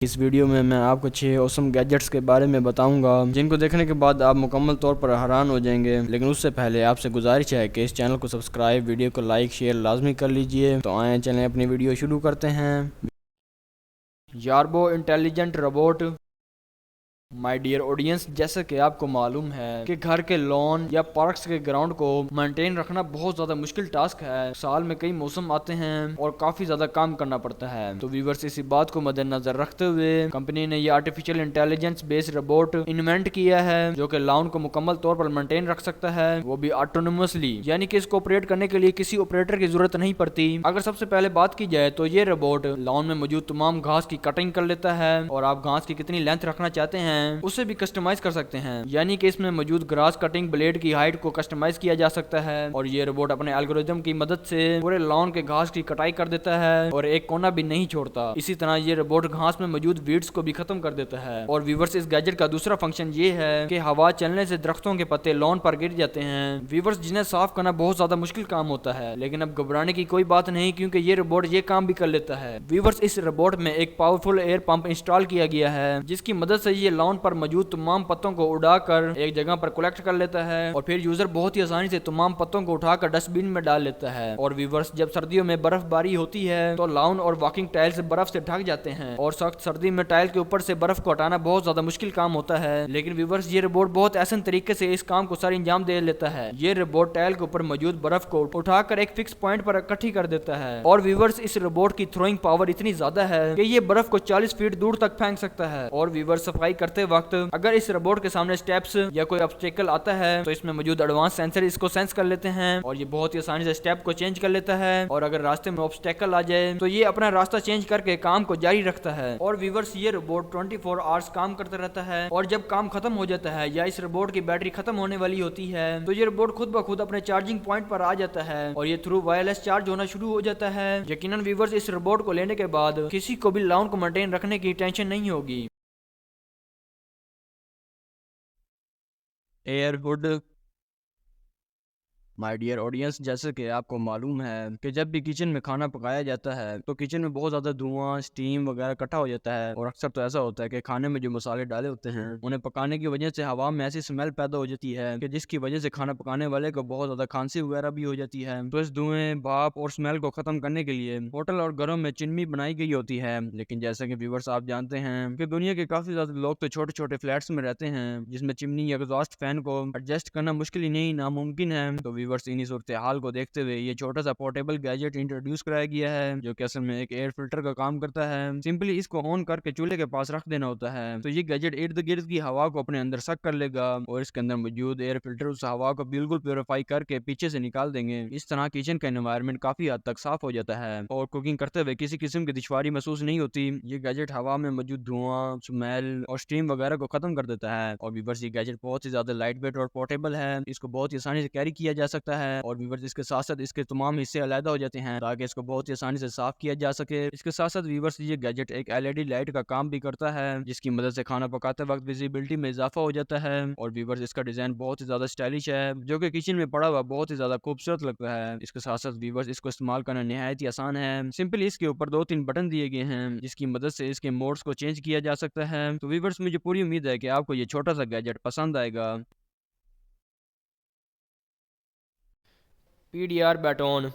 इस वीडियो में मैं आपको 6 औसम गैजेट्स के बारे में बताऊंगा जिनको देखने के बाद आप मुकम्मल तौर पर हैरान हो जाएंगे। लेकिन उससे पहले आपसे गुजारिश है कि इस चैनल को सब्सक्राइब, वीडियो को लाइक शेयर लाजमी कर लीजिए। तो आए चलें अपनी वीडियो शुरू करते हैं। Yarbo intelligent robot. My dear audience, जैसे कि आपको मालूम है कि घर के लॉन या पार्क्स के ग्राउंड को मेंटेन रखना बहुत ज्यादा मुश्किल टास्क है। साल में कई मौसम आते हैं और काफी ज्यादा काम करना पड़ता है। तो व्यूअर्स, इसी बात को मद्देनजर रखते हुए कंपनी ने ये artificial intelligence based robot invent किया है जो कि लॉन को मुकम्मल तौर पर मेंटेन रख सकता है, वो भी ऑटोनोमसली, यानी कि इसको ऑपरेट करने के लिए किसी ऑपरेटर की जरूरत नहीं पड़ती। अगर सबसे पहले बात की जाए तो ये रोबोट लॉन में मौजूद तमाम घास की कटिंग कर लेता है और आप घास की कितनी लेंथ रखना चाहते हैं उसे भी कस्टमाइज कर सकते हैं। यानी कि इसमें मौजूद ग्रास कटिंग ब्लेड की हाइट को कस्टमाइज किया जा सकता है और ये रोबोट अपने एल्गोरिथम की मदद से पूरे लॉन के घास की कटाई कर देता है और एक कोना भी नहीं छोड़ता। इसी तरह ये रोबोट घास में मौजूद वीड्स को भी खत्म कर देता है। और व्यूअर्स, इस गैजेट का दूसरा फंक्शन ये है कि हवा चलने से दरख्तों के पत्ते लॉन पर गिर जाते हैं। व्यूअर्स, जिन्हें साफ करना बहुत ज्यादा मुश्किल काम होता है, लेकिन अब घबराने की कोई बात नहीं क्योंकि ये रोबोट ये काम भी कर लेता है। व्यूअर्स, इस रोबोट में एक पावरफुल एयर पंप इंस्टॉल किया गया है जिसकी मदद से ये लॉन पर मौजूद तमाम पत्तों को उड़ाकर एक जगह पर कलेक्ट कर लेता है और फिर यूजर बहुत ही आसानी से तमाम पत्तों को उठाकर डस्टबिन में डाल लेता है। और व्यूअर्स, जब सर्दियों में बर्फबारी होती है तो लाउन और वॉकिंग टाइल्स बर्फ से ढक जाते हैं और सख्त सर्दी में टाइल के ऊपर से बर्फ को हटाना बहुत ज्यादा मुश्किल काम होता है। लेकिन व्यूअर्स, ये रोबोट बहुत आसान तरीके से इस काम को सारी अंजाम दे लेता है। ये रोबोट टाइल के ऊपर मौजूद बर्फ को उठाकर एक फिक्स पॉइंट पर इकट्ठी कर देता है। और व्यूअर्स, इस रोबोट की थ्रोइंग पावर इतनी ज्यादा है कि ये बर्फ को 40 फीट दूर तक फेंक सकता है। और व्यूअर्स, सफाई करते वक्त अगर इस रोबोट के सामने स्टेप्स या कोई ऑब्स्टेकल आता है तो इसमें मौजूद एडवांस सेंसर इसको सेंस कर लेते हैं और ये बहुत ही आसानी से स्टेप को चेंज कर लेता है। और अगर रास्ते में ऑब्स्टेकल आ जाए तो ये अपना रास्ता चेंज करके काम को जारी रखता है। और व्यूअर्स, ये रोबोट 24 आवर्स काम करता रहता है और जब काम खत्म हो जाता है या इस रोबोट की बैटरी खत्म होने वाली होती है तो ये रोबोट खुद ब खुद अपने चार्जिंग पॉइंट पर आ जाता है और ये थ्रू वायरलेस चार्ज होना शुरू हो जाता है। यकीनन व्यूअर्स, इस रोबोट को लेने के बाद किसी को भी लॉन को मेंटेन रखने की टेंशन नहीं होगी। एयरवुड। माय डियर ऑडियंस, जैसे कि आपको मालूम है कि जब भी किचन में खाना पकाया जाता है तो किचन में बहुत ज़्यादा धुआं, स्टीम वगैरह इकट्ठा हो जाता है और अक्सर तो ऐसा होता है कि खाने में जो मसाले डाले होते हैं उन्हें पकाने की वजह से हवा में ऐसी स्मेल पैदा हो जाती है कि जिसकी वजह से खाना पकाने वाले को बहुत ज़्यादा खांसी वगैरह भी हो जाती है। तो इस धुएं, भाप और स्मेल को ख़त्म करने के लिए होटल और घरों में चिमनी बनाई गई होती है। लेकिन जैसे कि व्यूअर्स, आप जानते हैं कि दुनिया के काफ़ी ज़्यादा लोग तो छोटे छोटे फ्लैट्स में रहते हैं जिसमें चिमनी या एग्जॉस्ट फैन को एडजस्ट करना मुश्किल ही नहीं, नामुमकिन है। तो व्यूअर्स, इन्हीं सूरत हाल को देखते हुए ये छोटा सा पोर्टेबल गैजेट इंट्रोड्यूस कराया गया है जो कि असल में एक एयर फिल्टर का काम करता है। सिंपली इसको ऑन करके चूल्हे के पास रख देना होता है तो ये गैजेट इर्द गिर्द की हवा को अपने अंदर सक कर लेगा और इसके अंदर मौजूद एयर फिल्टर उस हवा को बिल्कुल प्योरीफाई करके पीछे से निकाल देंगे। इस तरह किचन का एनवायरनमेंट काफी हद तक साफ हो जाता है और कुकिंग करते हुए किसी किस्म की दुश्वारी महसूस नहीं होती। ये गैजेट हवा में मौजूद धुआं, स्मेल और स्टीम वगैरह को खत्म कर देता है। और व्यूअर्स, ये गैजेट बहुत ही ज्यादा लाइट वेट और पोर्टेबल है, इसको बहुत ही आसानी से कैरी किया जा सकता है। और व्यूअर्स, इसके साथ साथ इसके तमाम हिस्से अलग हो जाते हैं ताकि इसको बहुत ही आसानी से साफ किया जा सके। इसके साथ साथ व्यूअर्स, ये गैजेट एक एलईडी लाइट का काम भी करता है जिसकी मदद से खाना पकाते वक्त विजिबिलिटी में इजाफा हो जाता है। और व्यूअर्स, इसका डिजाइन बहुत ही ज्यादा स्टाइलिश है जो कि किचन में पड़ा हुआ बहुत ही ज्यादा खूबसूरत लगता है। इसके साथ साथ व्यूअर्स, इसको इस्तेमाल करना निहायत ही आसान है। सिंपली इसके ऊपर 2-3 बटन दिए गए हैं जिसकी मदद से इसके मोड्स को चेंज किया जा सकता है। तो व्यूअर्स, मुझे पूरी उम्मीद है कि आपको ये छोटा सा गैजेट पसंद आएगा। पीडीआर बैटोन।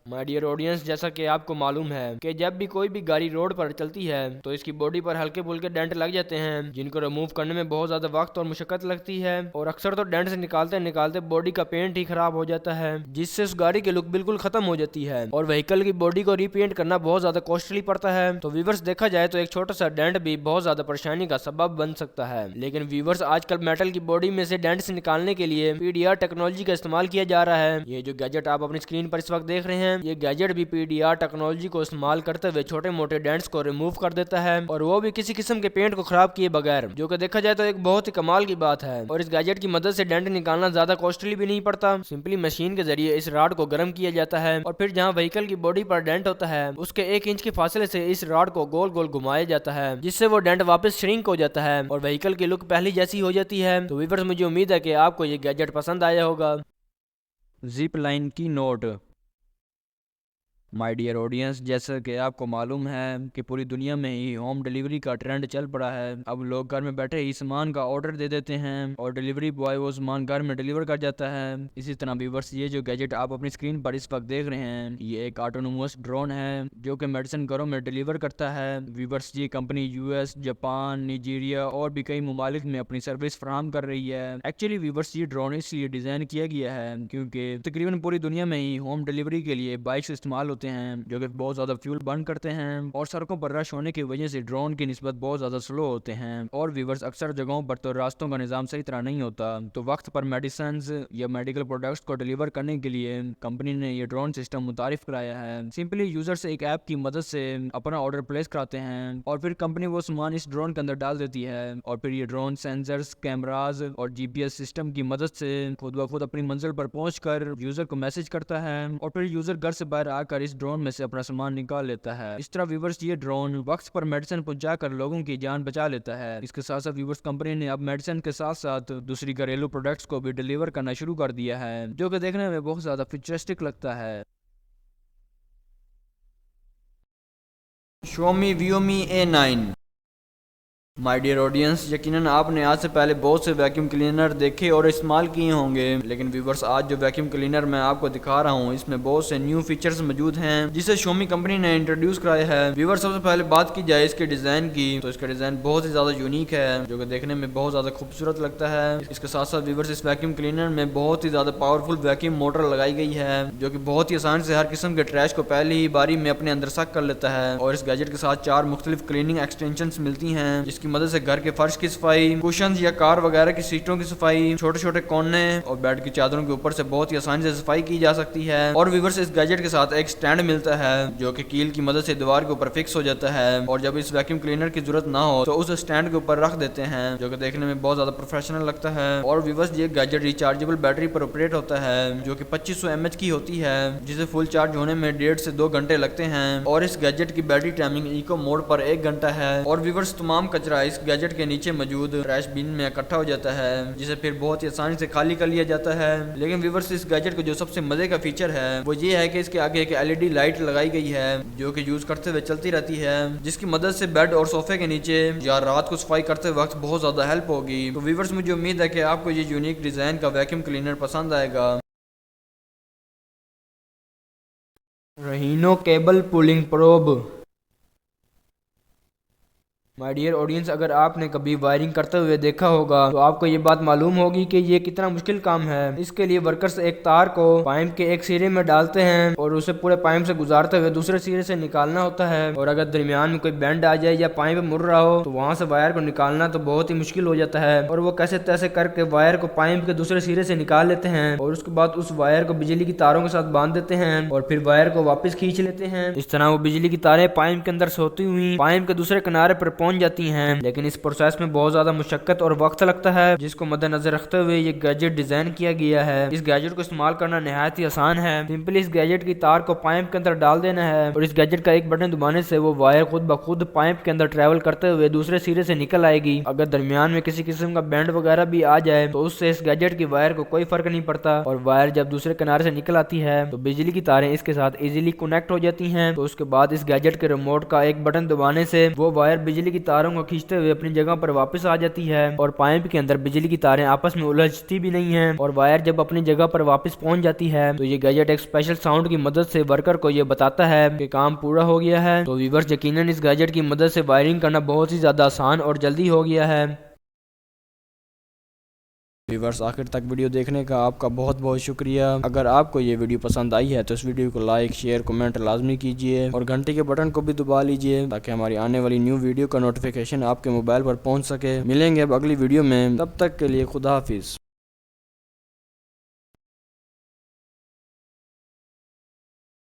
माय डियर ऑडियंस, जैसा कि आपको मालूम है कि जब भी कोई भी गाड़ी रोड पर चलती है तो इसकी बॉडी पर हल्के फुल्के डेंट लग जाते हैं जिनको रिमूव करने में बहुत ज्यादा वक्त और मुशक्कत लगती है और अक्सर तो डेंट से निकालते निकालते बॉडी का पेंट ही खराब हो जाता है जिससे उस गाड़ी की लुक बिल्कुल खत्म हो जाती है और व्हीकल की बॉडी को रीपेंट करना बहुत ज्यादा कॉस्टली पड़ता है। तो व्यूवर्स, देखा जाए तो एक छोटा सा डेंट भी बहुत ज्यादा परेशानी का सबब बन सकता है। लेकिन व्यूवर्स, आजकल मेटल की बॉडी में से डेंट से निकालने के लिए पीडीआर टेक्नोलॉजी का इस्तेमाल किया जा रहा है। ये जो गैजेट आप अपनी स्क्रीन पर इस वक्त देख रहे हैं, ये गैजेट भी पीडीआर टेक्नोलॉजी को इस्तेमाल करते हुए छोटे मोटे डेंट्स को रिमूव कर देता है और वो भी किसी किस्म के पेंट को खराब किए बगैर, जो कि देखा जाए तो एक बहुत ही कमाल की बात है। और इस गैजेट की मदद से डेंट निकालना ज्यादा कॉस्टली भी नहीं पड़ता। सिंपली मशीन के जरिए इस रॉड को गर्म किया जाता है और फिर जहां व्हीकल की बॉडी पर डेंट होता है उसके 1 इंच के फासले से इस रॉड को गोल गोल घुमाया जाता है जिससे वो डेंट वापस श्रिंक हो जाता है और व्हीकल की लुक पहली जैसी हो जाती है। तो व्यूअर्स, मुझे उम्मीद है कि आपको ये गैजेट पसंद आया होगा। जिप लाइन की नोट। माय डियर ऑडियंस, जैसा कि आपको मालूम है कि पूरी दुनिया में ही होम डिलीवरी का ट्रेंड चल पड़ा है। अब लोग घर में बैठे ही सामान का ऑर्डर दे देते हैं और डिलीवरी बॉय वो सामान घर में डिलीवर कर जाता है। इसी तरह व्यूअर्स, ये जो गैजेट आप अपनी स्क्रीन पर इस वक्त देख रहे हैं, ये एक ऑटोनोमस ड्रोन है जो कि मेडिसिन घरों में डिलीवर करता है। व्यूअर्स, ये कंपनी यूएस, जापान, नाइजीरिया और भी कई ममालिक में अपनी सर्विस फराहम कर रही है। एक्चुअली व्यूअर्स, ये ड्रोन इसलिए डिजाइन किया गया है क्योंकि तकरीबन पूरी दुनिया में ही होम डिलीवरी के लिए बाइक्स इस्तेमाल होते हैं जो कि बहुत ज्यादा फ्यूल बर्न करते हैं और सड़कों पर रश होने की वजह से ड्रोन की निस्बत बहुत ज्यादा स्लो होते हैं। और व्यूअर्स, अक्सर जगहों पर तो रास्तों का निजाम सही तरह नहीं होता, तो वक्त पर मेडिसिन या मेडिकल प्रोडक्ट्स को डिलीवर करने के लिए कंपनी ने ये ड्रोन सिस्टम मुतारिफ कराया है। सिंपली यूजर से एक ऐप की मदद से अपना ऑर्डर प्लेस कराते हैं और फिर कंपनी वो सामान इस ड्रोन के अंदर डाल देती है और फिर ये ड्रोन सेंसर्स, कैमराज और जीपीएस सिस्टम की मदद से खुद ब खुद अपनी मंजिल पर पहुंचकर यूजर को मैसेज करता है और फिर यूजर घर से बाहर आकर इस ड्रोन में से अपना सामान निकाल लेता है। इस तरह व्यूवर्स, ये ड्रोन वक्त पर मेडिसिन पहुंचाकर लोगों की जान बचा लेता है। इसके साथ साथ व्यूवर्स, कंपनी ने अब मेडिसिन के साथ साथ दूसरी घरेलू प्रोडक्ट्स को भी डिलीवर करना शुरू कर दिया है जो कि देखने में बहुत ज्यादा फ्यूचरिस्टिक लगता है। Xiaomi Viumi A9। My dear audience, यकीनन आपने आज से पहले बहुत से वैक्यूम क्लीनर देखे और इस्तेमाल किए होंगे, लेकिन व्यूवर्स, आज जो वैक्यूम क्लीनर मैं आपको दिखा रहा हूँ इसमें बहुत से न्यू फीचर्स मौजूद हैं जिसे Xiaomi कंपनी ने इंट्रोड्यूस कराया है। व्यूवर्स, सबसे पहले बात की जाए इसके डिजाइन की, तो इसका डिजाइन बहुत ही ज्यादा यूनिक है जो कि देखने में बहुत ज्यादा खूबसूरत लगता है। इसके साथ साथ व्यूवर्स, इस वैक्यूम क्लीनर में बहुत ही ज्यादा पावरफुल वैक्यूम मोटर लगाई गई है जो कि बहुत ही आसान से हर किस्म के ट्रैश को पहली ही बारी में अपने अंदर सक कर लेता है। और इस गैजेट के साथ 4 मुख्तलिफ क्लीनिंग एक्सटेंशन मिलती हैं जिसकी मदद से घर के फर्श की सफाई, कुशन या कार वगैरह की सीटों की सफाई, छोटे छोटे कोने और बेड की चादरों के ऊपर से बहुत ही आसानी से सफाई की जा सकती है। और व्यूअर्स, इस गैजेट के साथ एक स्टैंड मिलता है जो कि कील की मदद से दीवार के ऊपर फिक्स हो जाता है और जब इस वैक्यूम क्लीनर की जरूरत ना हो तो उस स्टैंड के ऊपर रख देते हैं जो कि देखने में बहुत ज्यादा प्रोफेशनल लगता है। और व्यूअर्स, ये गैजेट रिचार्जेबल बैटरी पर ऑपरेट होता है जो कि 2500 mAh की होती है जिसे फुल चार्ज होने में 1.5 से 2 घंटे लगते हैं। और इस गैजेट की बैटरी टाइमिंग इको मोड पर 1 घंटा है। और व्यूअर्स, तमाम कचरा इस गैजेट के नीचे मौजूद ट्रैश बिन में इकट्ठा हो जाता है जिसे फिर बहुत ही आसानी से खाली कर लिया जाता है। लेकिन व्यूअर्स, इस गैजेट का जो सबसे मजे का फीचर है वो ये है कि इसके आगे एक LED लाइट लगाई गई है जो कि यूज करते हुए चलती रहती है जिसकी मदद से बेड और सोफे के नीचे या रात को सफाई करते वक्त बहुत ज्यादा हेल्प होगी। तो व्यूअर्स, मुझे उम्मीद है कि आपको ये यूनिक डिजाइन का वैक्यूम क्लीनर पसंद आएगा। Rhino cable pulling probe. My dear audience, अगर आपने कभी वायरिंग करते हुए देखा होगा तो आपको ये बात मालूम होगी कि ये कितना मुश्किल काम है। इसके लिए वर्कर्स एक तार को पाइप के एक सिरे में डालते हैं और उसे पूरे पाइप से गुजारते हुए दूसरे सिरे से निकालना होता है। और अगर दरमियान में कोई बेंड आ जाए या पाइप मुड़ रहा हो तो वहाँ से वायर को निकालना तो बहुत ही मुश्किल हो जाता है। और वो कैसे तैसे करके वायर को पाइप के दूसरे सिरे से निकाल लेते हैं और उसके बाद उस वायर को बिजली की तारों के साथ बांध देते हैं और फिर वायर को वापस खींच लेते हैं। इस तरह वो बिजली की तारें पाइप के अंदर सोती हुई पाइप के दूसरे किनारे पर पहुंच जाती हैं। लेकिन इस प्रोसेस में बहुत ज्यादा मुशक्कत और वक्त लगता है जिसको मद्देनजर रखते हुए ये गैजेट डिजाइन किया गया है। इस गैजेट को इस्तेमाल करना निहायत ही आसान है। सिंपली इस गैजेट की तार को पाइप के अंदर डाल देना है और इस गैजेट का एक बटन दबाने से वो वायर खुद ब खुद पाइप के अंदर ट्रेवल करते हुए दूसरे सिरे से निकल आएगी। अगर दरमियान में किसी किस्म का बैंड वगैरह भी आ जाए तो उससे इस गैजेट की वायर को कोई फर्क नहीं पड़ता और वायर जब दूसरे किनारे से निकल आती है तो बिजली की तारें इसके साथ इजीली कनेक्ट हो जाती हैं। तो उसके बाद इस गैजेट के रिमोट का एक बटन दबाने से वो वायर बिजली की तारों को खींचते हुए अपनी जगह पर वापस आ जाती है और पाइप के अंदर बिजली की तारें आपस में उलझती भी नहीं है। और वायर जब अपनी जगह पर वापस पहुंच जाती है तो ये गैजेट एक स्पेशल साउंड की मदद से वर्कर को ये बताता है कि काम पूरा हो गया है। तो व्यूअर्स, यकीनन इस गैजेट की मदद से वायरिंग करना बहुत ही ज्यादा आसान और जल्दी हो गया है। व्यूअर्स, आखिर तक वीडियो देखने का आपका बहुत बहुत शुक्रिया। अगर आपको ये वीडियो पसंद आई है तो इस वीडियो को लाइक, शेयर, कमेंट लाजमी कीजिए और घंटे के बटन को भी दबा लीजिए ताकि हमारी आने वाली न्यू वीडियो का नोटिफिकेशन आपके मोबाइल पर पहुंच सके। मिलेंगे अब अगली वीडियो में, तब तक के लिए खुदा हाफिज।